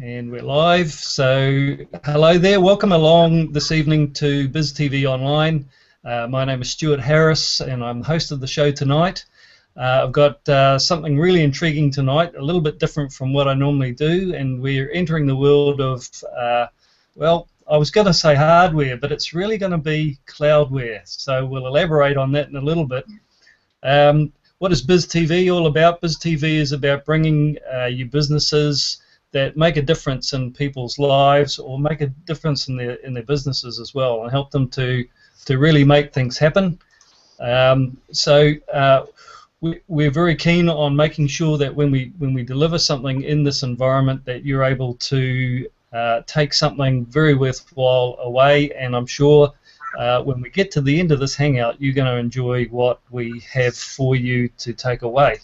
And we're live, so hello there, welcome along this evening to Biz TV Online. My name is Stuart Harris and I'm the host of the show tonight. I've got something really intriguing tonight, a little bit different from what I normally do, and we're entering the world of, well, I was going to say hardware, but it's really going to be cloudware, so we'll elaborate on that in a little bit. What is Biz TV all about? Biz TV is about bringing you businesses that make a difference in people's lives or make a difference in their businesses as well, and help them to really make things happen. We're very keen on making sure that when we deliver something in this environment that you're able to take something very worthwhile away, and I'm sure when we get to the end of this hangout you're going to enjoy what we have for you to take away.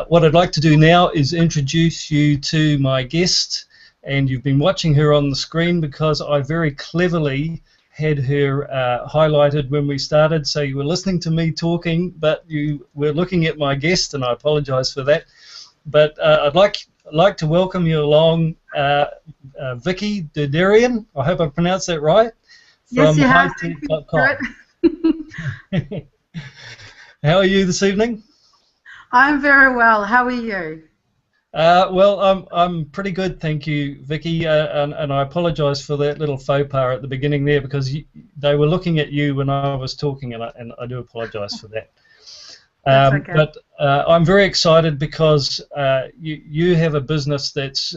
What I'd like to do now is introduce you to my guest, and you've been watching her on the screen because I very cleverly had her highlighted when we started, so you were listening to me talking but you were looking at my guest, and I apologize for that. But I'd like to welcome you along, Vicky Derderian. I hope I pronounced that right. Yes, you have. HyeTech.com. How are you this evening? I'm very well. How are you? Well, I'm pretty good, thank you, Vicky. And I apologise for that little faux pas at the beginning there, because they were looking at you when I was talking, and I do apologise for that. That's okay. But I'm very excited because you have a business that's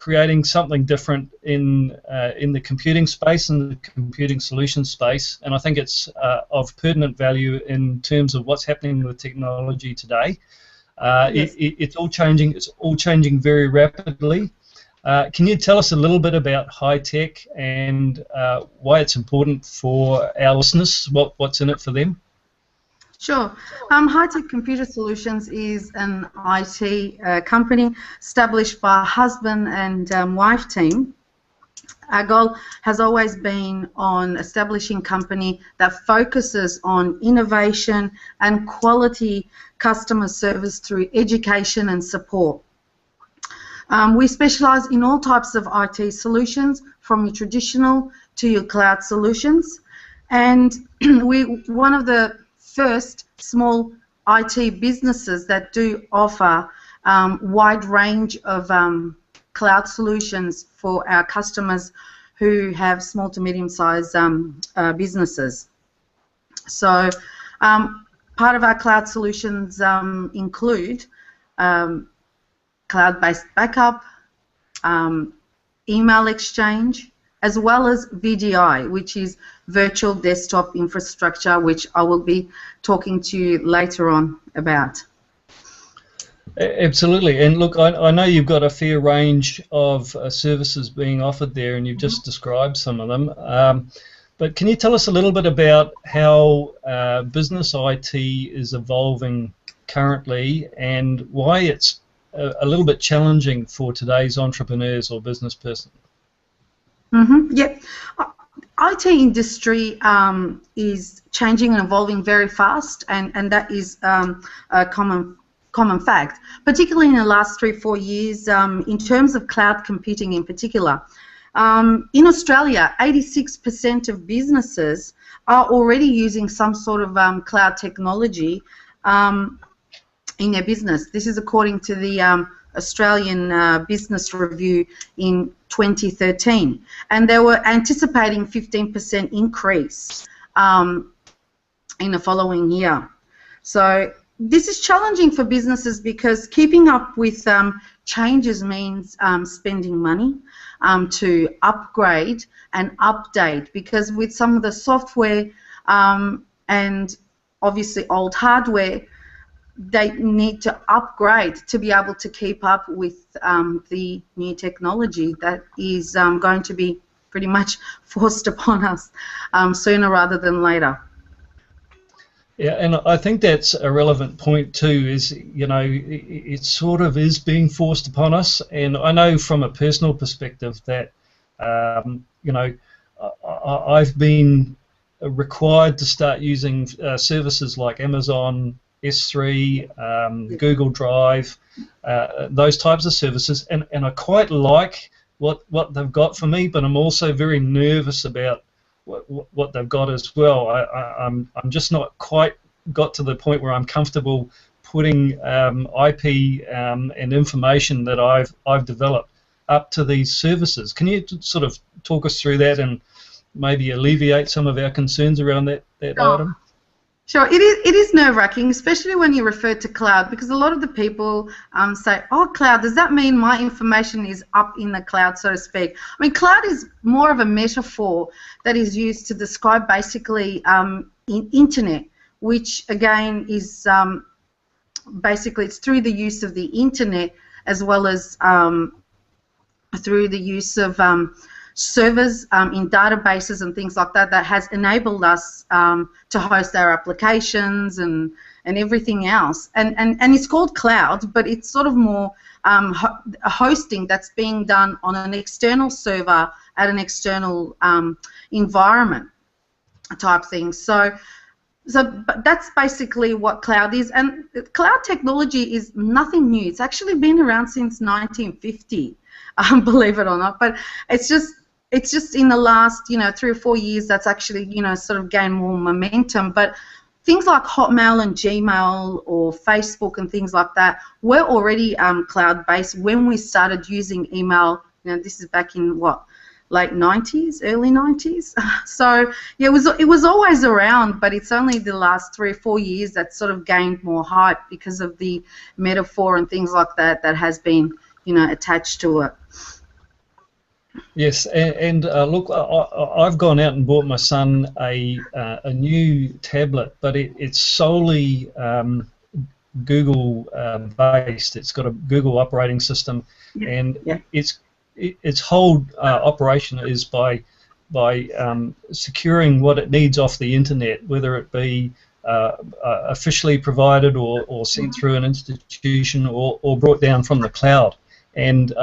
creating something different in the computing space and the computing solution space, and I think it's of pertinent value in terms of what's happening with technology today. Yes. It's all changing. It's all changing very rapidly. Can you tell us a little bit about Hye Tech and why it's important for our listeners? What's in it for them? Sure. Hye Tech Computer Solutions is an IT company established by a husband and wife team. Our goal has always been on establishing a company that focuses on innovation and quality customer service through education and support. We specialize in all types of IT solutions, from your traditional to your cloud solutions, and we're one of the first small IT businesses that do offer wide range of cloud solutions for our customers who have small to medium-sized businesses. So part of our cloud solutions include cloud-based backup, email exchange, as well as VDI, which is virtual desktop infrastructure, which I will be talking to you later on about. Absolutely, and look, I know you've got a fair range of services being offered there, and you've just described some of them. But can you tell us a little bit about how business IT is evolving currently, and why it's a little bit challenging for today's entrepreneurs or business person? Yep. IT industry is changing and evolving very fast, and that is a common fact, particularly in the last 3-4 years in terms of cloud computing in particular. In Australia, 86% of businesses are already using some sort of cloud technology in their business. This is according to the Australian Business Review in 2013, and they were anticipating 15% increase in the following year. So this is challenging for businesses because keeping up with changes means spending money to upgrade and update, because with some of the software and obviously old hardware, they need to upgrade to be able to keep up with the new technology that is going to be pretty much forced upon us sooner rather than later. Yeah, and I think that's a relevant point too, is, you know, it sort of is being forced upon us, and I know from a personal perspective that, you know, I've been required to start using services like Amazon S3, Google Drive, those types of services, and I quite like what they've got for me, but I'm also very nervous about what they've got as well. I'm just not quite got to the point where I'm comfortable putting IP and information that I've developed up to these services. Can you sort of talk us through that and maybe alleviate some of our concerns around that item? Sure, it is nerve-wracking, especially when you refer to cloud, because a lot of the people say, oh, cloud, does that mean my information is up in the cloud, so to speak? I mean, cloud is more of a metaphor that is used to describe basically internet, which again is basically it's through the use of the internet as well as through the use of servers in databases and things like that has enabled us to host our applications and everything else. And it's called cloud, but it's sort of more hosting that's being done on an external server at an external environment type thing. So but that's basically what cloud is. And cloud technology is nothing new. It's actually been around since 1950, believe it or not. But it's just in the last 3 or 4 years that's actually sort of gained more momentum. But things like Hotmail and Gmail or Facebook and things like that were already cloud-based when we started using email. This is back in what, late 90s, early 90s. So yeah, it was always around, but it's only the last 3 or 4 years that sort of gained more hype because of the metaphor and things like that has been attached to it. Yes, and look, I've gone out and bought my son a new tablet, but it's solely Google based. It's got a Google operating system, and its whole operation is by securing what it needs off the internet, whether it be officially provided or sent through an institution or brought down from the cloud. And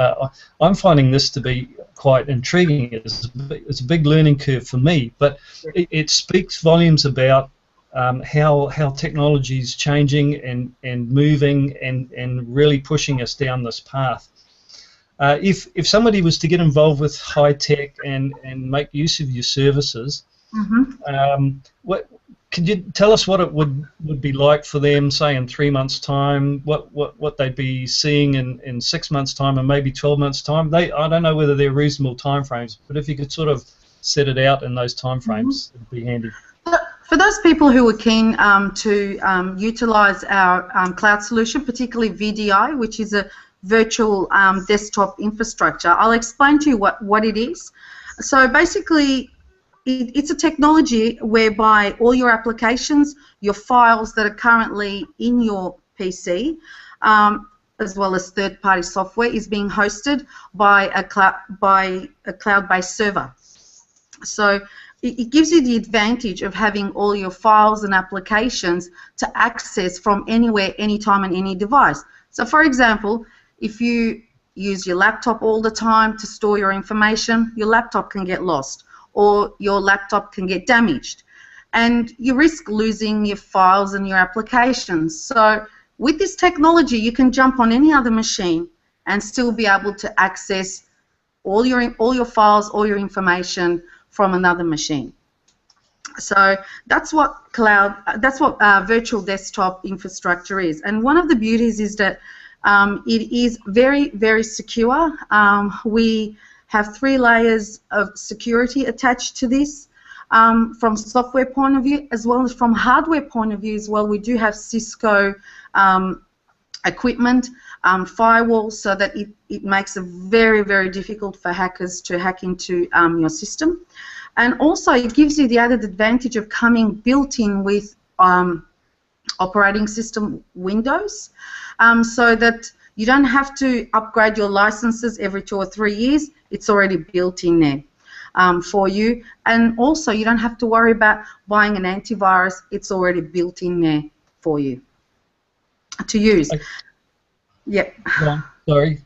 I'm finding this to be quite intriguing. It's a big learning curve for me, but it speaks volumes about how technology is changing and moving and really pushing us down this path. If somebody was to get involved with Hye Tech and make use of your services, could you tell us what it would be like for them, say in 3 months' time? What they'd be seeing in 6 months' time and maybe 12 months' time? I don't know whether they're reasonable time frames, but if you could sort of set it out in those time frames, it'd be handy. For those people who are keen to utilize our cloud solution, particularly VDI, which is a virtual desktop infrastructure, I'll explain to you what it is. So basically, it's a technology whereby all your applications, your files that are currently in your PC, as well as third-party software, is being hosted by a cloud-based server. So it gives you the advantage of having all your files and applications to access from anywhere, anytime, and any device. So, for example, if you use your laptop all the time to store your information, your laptop can get lost, or your laptop can get damaged, and you risk losing your files and your applications. So with this technology, you can jump on any other machine and still be able to access all your files, all your information from another machine. So that's what virtual desktop infrastructure is. And one of the beauties is that it is very, very secure. We have 3 layers of security attached to this, from software point of view as well as from hardware point of view as well. We do have Cisco equipment, firewalls, so that it makes it very, very difficult for hackers to hack into your system. And also it gives you the added advantage of coming built-in with operating system Windows, so that you don't have to upgrade your licenses every 2 or 3 years. It's already built in there for you. And also you don't have to worry about buying an antivirus. It's already built in there for you to use. Yep. Sorry,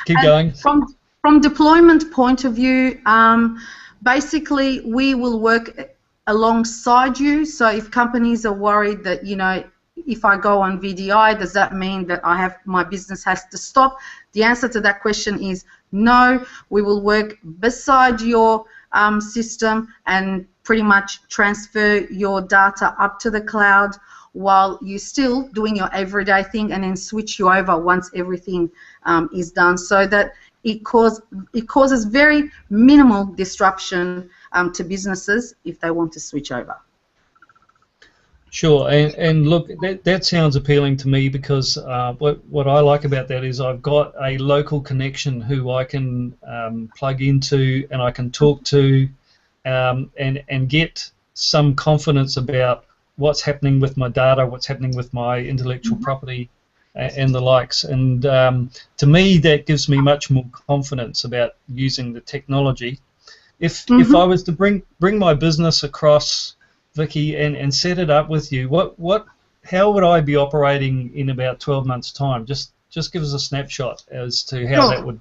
keep going. From deployment point of view, basically we will work alongside you. So if companies are worried that if I go on VDI, does that mean that my business has to stop? The answer to that question is no. We will work beside your system and pretty much transfer your data up to the cloud while you're still doing your everyday thing, and then switch you over once everything is done, so that it causes very minimal disruption to businesses if they want to switch over. Sure, and look, that sounds appealing to me, because what I like about that is I've got a local connection who I can plug into, and I can talk to, and get some confidence about what's happening with my data, what's happening with my intellectual property, and the likes. And to me, that gives me much more confidence about using the technology. If I was to bring my business across, Vicky, and set it up with you, how would I be operating in about 12 months' time? Just give us a snapshot as to how that would.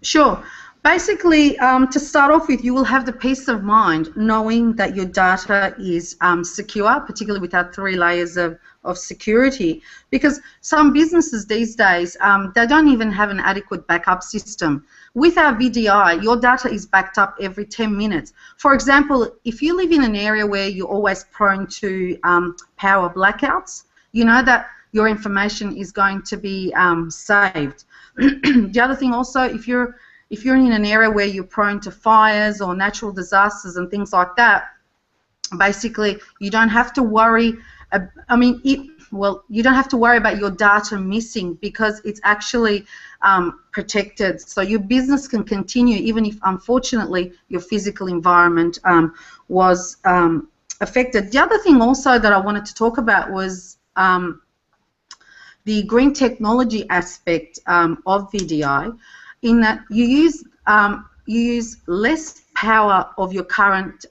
Sure. Basically, to start off with, you will have the peace of mind knowing that your data is secure, particularly with our 3 layers of security, because some businesses these days, they don't even have an adequate backup system. With our VDI, your data is backed up every 10 minutes. For example, if you live in an area where you're always prone to power blackouts, you know that your information is going to be saved. The other thing also, if you're in an area where you're prone to fires or natural disasters and things like that, basically you don't have to worry. You don't have to worry about your data missing, because it's actually protected. So your business can continue even if, unfortunately, your physical environment was affected. The other thing also that I wanted to talk about was the green technology aspect of VDI, in that you use less power of your current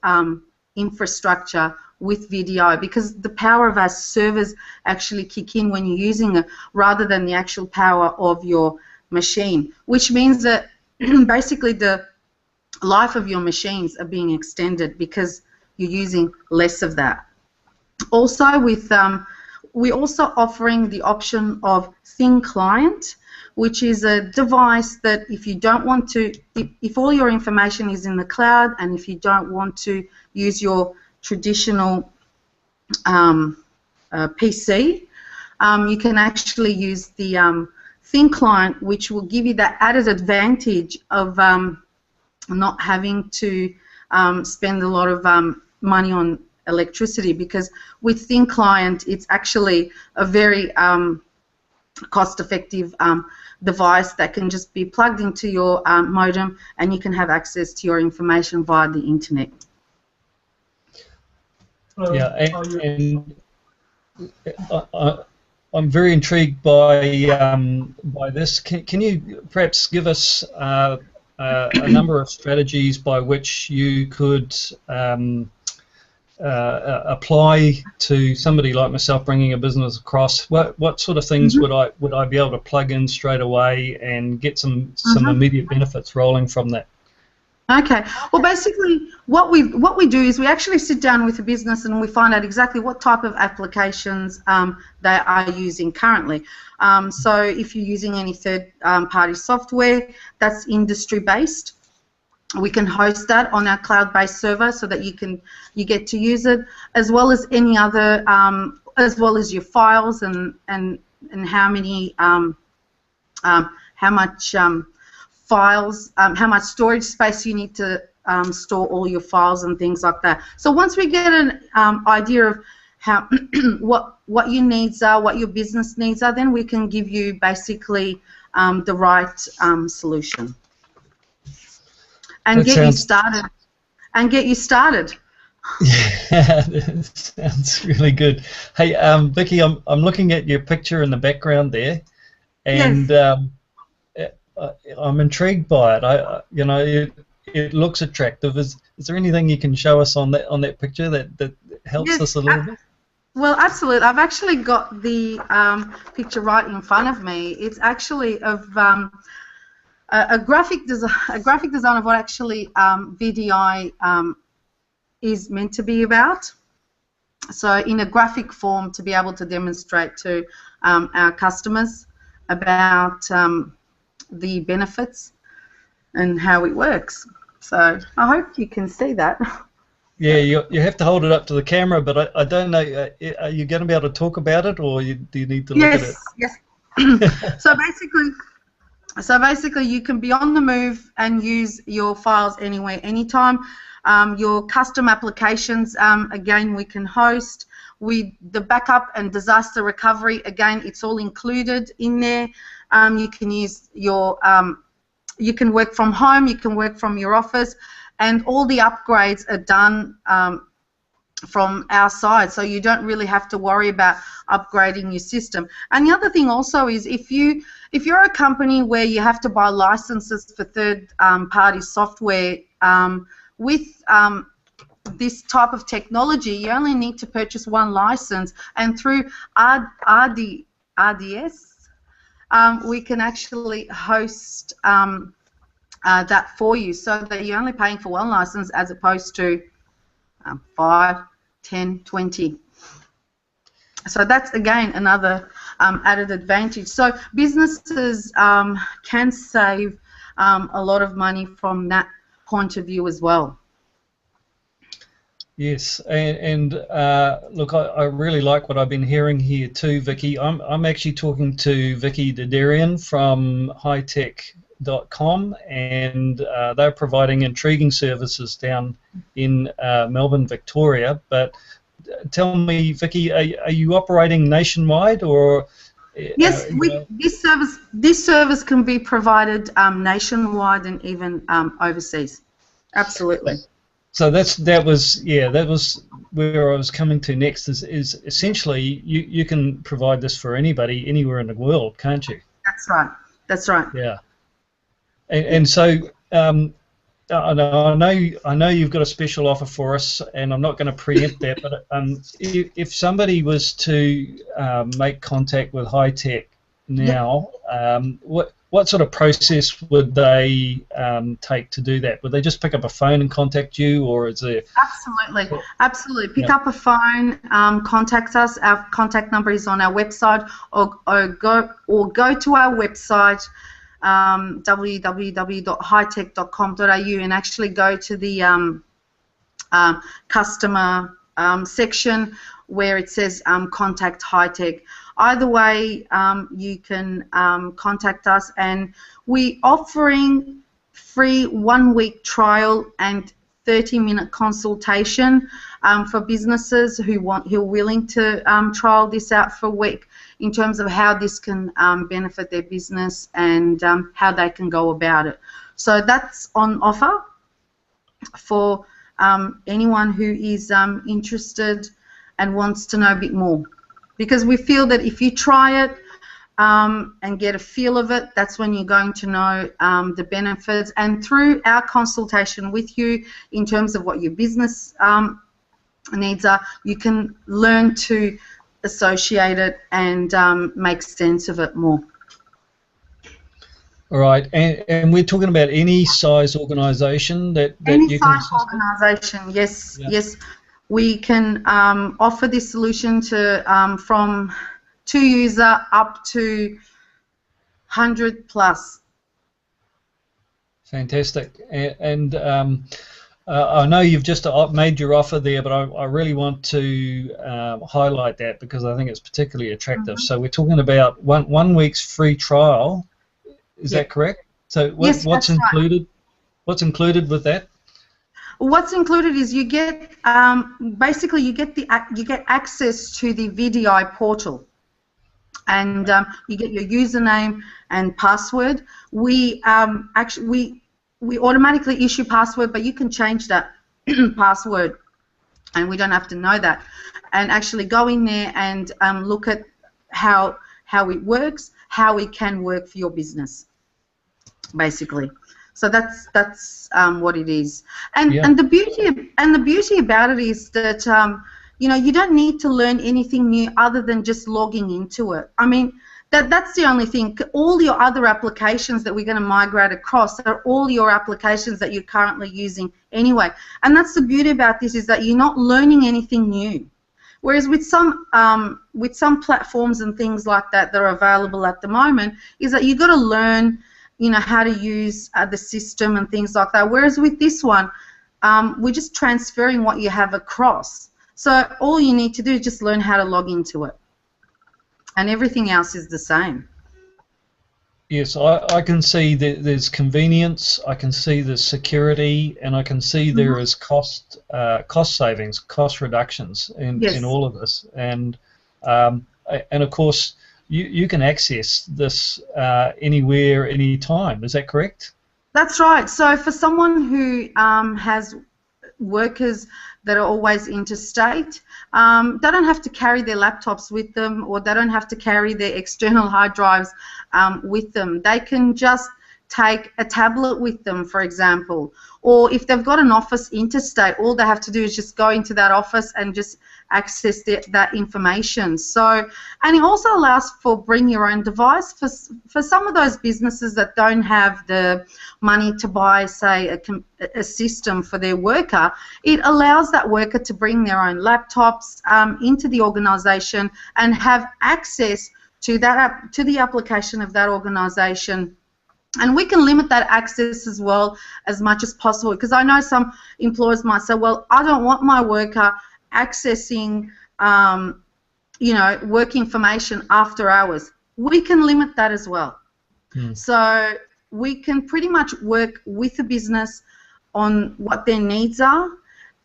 infrastructure with VDI, because the power of our servers actually kick in when you're using it, rather than the actual power of your machine, which means that basically the life of your machines are being extended because you're using less of that. Also, with we're also offering the option of Thin Client, which is a device that if you don't want to, if all your information is in the cloud, and if you don't want to use your traditional PC, you can actually use the Thin Client, which will give you that added advantage of not having to spend a lot of money on electricity, because with Thin Client it's actually a very cost-effective device that can just be plugged into your modem, and you can have access to your information via the internet. Yeah, and I'm very intrigued by this. Can you perhaps give us a number of strategies by which you could apply to somebody like myself bringing a business across? What sort of things would I be able to plug in straight away and get some immediate benefits rolling from that? Okay. Well, basically, what we do is we actually sit down with the business and we find out exactly what type of applications they are using currently. So if you're using any third-party software that's industry-based, we can host that on our cloud-based server so that you get to use it, as well as any other, as well as your files and how many how much files, how much storage space you need to store all your files and things like that. So once we get an idea of how what your needs are, what your business needs are, then we can give you basically the right solution and get you started. Yeah, that sounds really good. Hey, Vicky, I'm looking at your picture in the background there, and yes. I'm intrigued by it. It looks attractive. Is there anything you can show us on that picture that helps us a little bit? Well, absolutely. I've actually got the picture right in front of me. It's actually of a graphic design of what actually VDI is meant to be about. So in a graphic form to be able to demonstrate to our customers about the benefits and how it works. So I hope you can see that. Yeah, you have to hold it up to the camera, but I don't know, are you going to be able to talk about it, or do you need to look at it? Yes. So basically you can be on the move and use your files anywhere, anytime. Your custom applications, again, we can host. The backup and disaster recovery, again, it's all included in there. You can use your, you can work from home, you can work from your office, and all the upgrades are done from our side, so you don't really have to worry about upgrading your system. And the other thing also is if you're a company where you have to buy licenses for third-party software, with this type of technology, you only need to purchase one license, and through RDS, we can actually host that for you, so that you're only paying for one license as opposed to 5, 10, 20. So that's, again, another added advantage. So businesses can save a lot of money from that point of view as well. Yes, and look, I really like what I've been hearing here too, Vicky. I'm actually talking to Vicky Derderian from HyeTech.com, and they're providing intriguing services down in Melbourne, Victoria. But tell me, Vicky, are you operating nationwide, or? Yes, this service can be provided nationwide and even overseas. Absolutely. So that was where I was coming to next. Is essentially you can provide this for anybody anywhere in the world, can't you? That's right. That's right. Yeah. And so I know you've got a special offer for us, and I'm not going to preempt that. But if somebody was to make contact with Hye Tech now, what sort of process would they take to do that? Would they just pick up a phone and contact you, or is there? Absolutely. Pick up a phone, contact us. Our contact number is on our website, or go to our website, www.hyetech.com.au, and actually go to the customer section where it says contact Hye Tech. Either way, you can contact us, and we're offering free 1-week trial and 30-minute consultation for businesses who are willing to trial this out for a week, in terms of how this can benefit their business and how they can go about it. So that's on offer for anyone who is interested and wants to know a bit more. Because we feel that if you try it and get a feel of it, that's when you're going to know the benefits. And through our consultation with you in terms of what your business needs are, you can learn to associate it and make sense of it more. All right, and we're talking about any size organisation that any you size can organisation, yes, yes. We can offer this solution to from 2 user up to 100 plus. Fantastic. And I know you've just made your offer there, but I really want to highlight that because I think it's particularly attractive. So we're talking about one week's free trial. Is that correct? So what's included? Right. What's included with that? What's included is you get basically you get access to the VDI portal, and you get your username and password. We automatically issue password, but you can change that password, and we don't have to know that. And actually go in there and look at how it works, how it can work for your business, basically. So that's what it is, and the beauty about it is that you know, you don't need to learn anything new other than just logging into it. I mean, that's the only thing. All your other applications that we're going to migrate across are all your applications that you're currently using anyway, and that's the beauty about this, is that you're not learning anything new. Whereas with some platforms and things like that that are available at the moment, is that you've got to learn, you know, how to use the system and things like that. Whereas with this one, we're just transferring what you have across. So all you need to do is just learn how to log into it, and everything else is the same. Yes, I can see that there's convenience, I can see there's security, and I can see there is cost savings, cost reductions in all of this. And of course, you can access this anywhere, anytime. Is that correct? That's right. So for someone who has workers that are always interstate, they don't have to carry their laptops with them, or they don't have to carry their external hard drives with them. They can just take a tablet with them, for example, or if they've got an office interstate, all they have to do is just go into that office and just access that information. So, and it also allows for bring your own device for some of those businesses that don't have the money to buy, say, a system for their worker. It allows that worker to bring their own laptops into the organisation and have access to that to the application of that organisation. And we can limit that access as well as much as possible, because I know some employers might say, well, I don't want my worker accessing, you know, work information after hours. We can limit that as well. So we can pretty much work with the business on what their needs are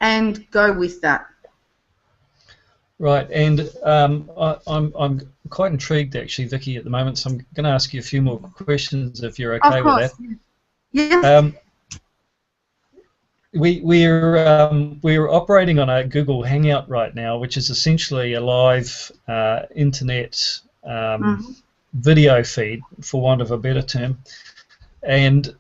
and go with that. Right, and I'm quite intrigued actually, Vicky, at the moment, so I'm going to ask you a few more questions if you're okay with that. Yes. We're operating on a Google Hangout right now, which is essentially a live internet video feed, for want of a better term. And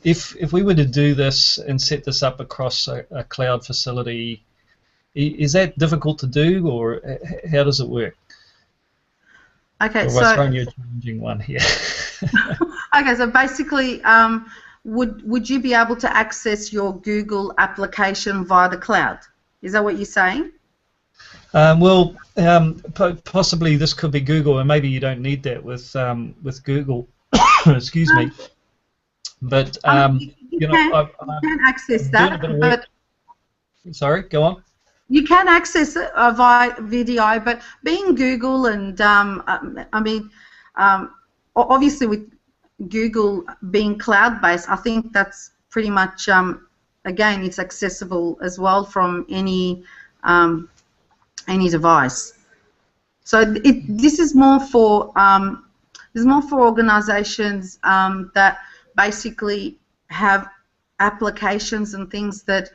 if we were to do this and set this up across a cloud facility, is that difficult to do, or how does it work? Okay, so I've thrown you a challenging one here. Okay, so basically, would you be able to access your Google application via the cloud? Is that what you're saying? Well, possibly this could be Google, and maybe you don't need that with Google. Excuse me. But you can access that. But sorry, go on. You can access it via video, but being Google and I mean, obviously with Google being cloud-based, I think that's pretty much again, it's accessible as well from any device. So this is more for organisations that basically have applications and things that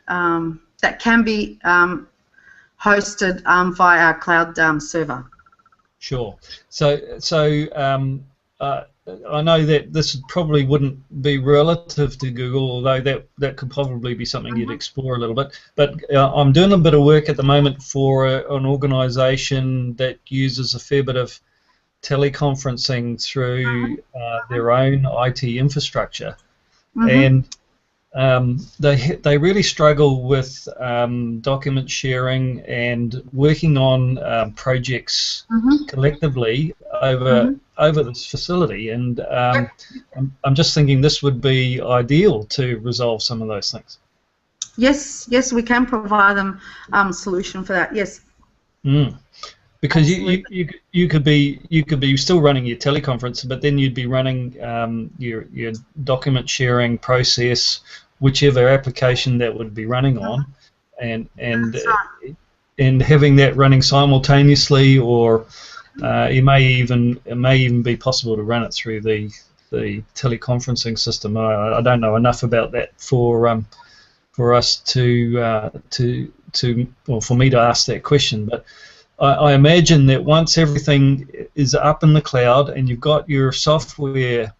that can be hosted via our cloud server. Sure. So I know that this probably wouldn't be relative to Google, although that could probably be something you'd explore a little bit. But I'm doing a bit of work at the moment for an organisation that uses a fair bit of teleconferencing through their own IT infrastructure, and they really struggle with document sharing and working on projects collectively over this facility, and I'm just thinking this would be ideal to resolve some of those things. Yes, we can provide them solution for that. Yes. Because you could be still running your teleconference, but then you'd be running your document sharing process, whichever application that would be running on, and having that running simultaneously, or it may even be possible to run it through the teleconferencing system. I don't know enough about that for us to well, for me to ask that question, but I imagine that once everything is up in the cloud and you've got your software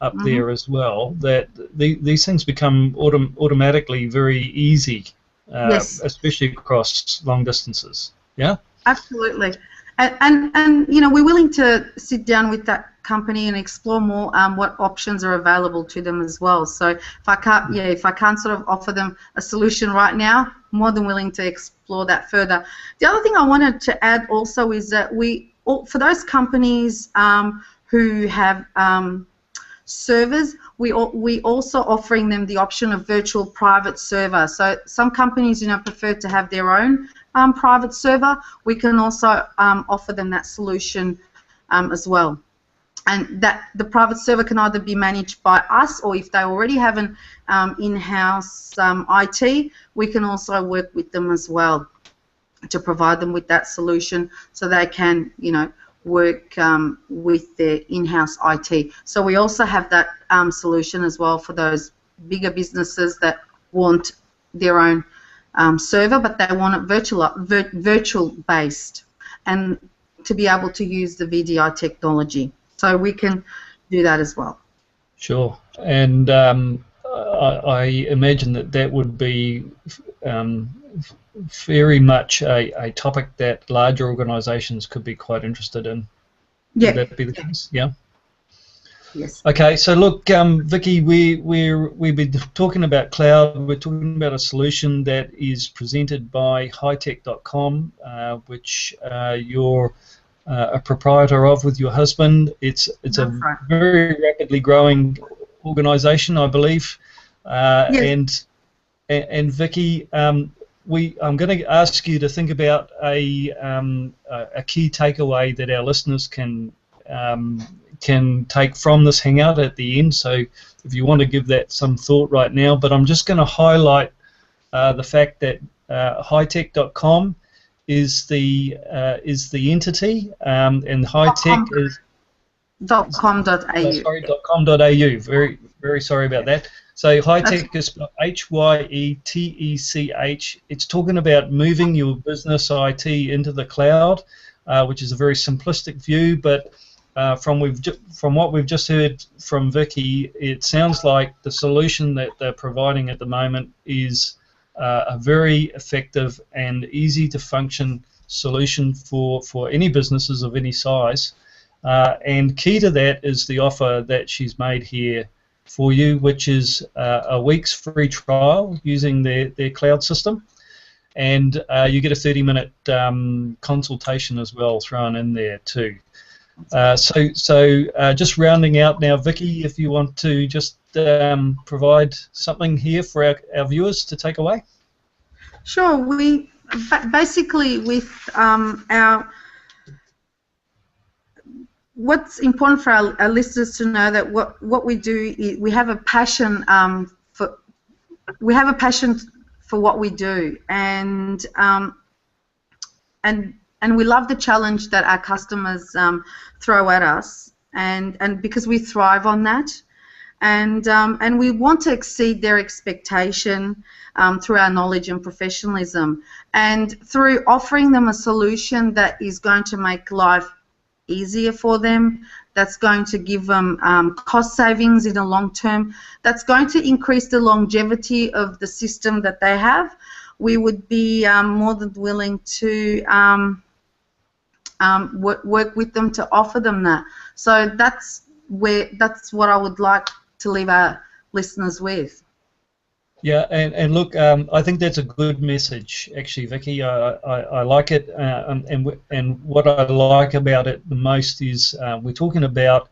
up there as well, that these things become automatically very easy, especially across long distances. Yeah? Absolutely. And you know, we're willing to sit down with that company and explore more what options are available to them as well. So if I can't sort of offer them a solution right now, more than willing to explore that further. The other thing I wanted to add also is that for those companies who have servers, we also offering them the option of virtual private server. So some companies, you know, prefer to have their own private server. We can also offer them that solution as well. And that the private server can either be managed by us, or if they already have an in-house IT, we can also work with them as well to provide them with that solution, so they can, you know, work with their in-house IT. So we also have that solution as well for those bigger businesses that want their own server, but they want it virtual based, and to be able to use the VDI technology. So we can do that as well. Sure. And I imagine that would be very much a topic that larger organisations could be quite interested in. Yeah. Would that be the case? Yeah. Yes. Okay. So look, Vicky, we've been talking about cloud. We're talking about a solution that is presented by HyeTech.com, which you're a proprietor of with your husband. It's a very rapidly growing organisation, I believe. Yes. And Vicky, I'm going to ask you to think about a key takeaway that our listeners can take from this hangout at the end. So if you want to give that some thought right now, but I'm just going to highlight the fact that HyeTech.com is the entity, and Hye Tech is .com.au. Sorry, .com.au. Very sorry about that. So Hye Tech is HYETECH. It's talking about moving your business IT into the cloud, which is a very simplistic view, but from what we've just heard from Vicky, it sounds like the solution that they're providing at the moment is a very effective and easy to function solution for any businesses of any size. And key to that is the offer that she's made here for you, which is a week's free trial using their cloud system, and you get a 30-minute consultation as well thrown in there too. So just rounding out now, Vicky, if you want to just provide something here for our viewers to take away. Sure. We basically, with what's important for our listeners to know, that what we do is we have a passion for what we do, and we love the challenge that our customers throw at us, and because we thrive on that, and we want to exceed their expectation through our knowledge and professionalism, and through offering them a solution that is going to make life easier for them, that's going to give them cost savings in the long term, that's going to increase the longevity of the system that they have. We would be more than willing to work with them to offer them that. So that's what I would like to leave our listeners with. Yeah, and look, I think that's a good message, actually, Vicky. I like it, and what I like about it the most is we're talking about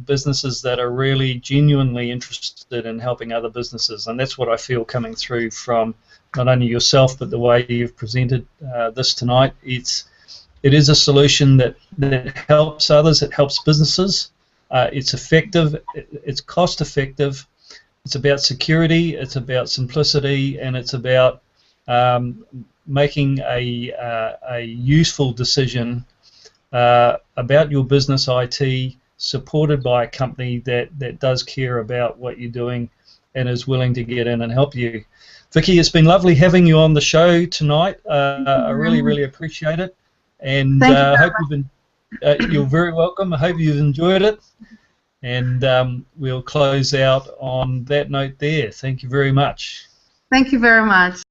businesses that are really genuinely interested in helping other businesses, and that's what I feel coming through from not only yourself but the way you've presented this tonight. It is a solution that helps others, it helps businesses. It's effective, it's cost effective. It's about security, it's about simplicity, and it's about making a useful decision about your business IT, supported by a company that does care about what you're doing and is willing to get in and help you. Vicky, it's been lovely having you on the show tonight. I really appreciate it, and I hope you're very welcome. I hope you've enjoyed it. And we'll close out on that note there. Thank you very much. Thank you very much.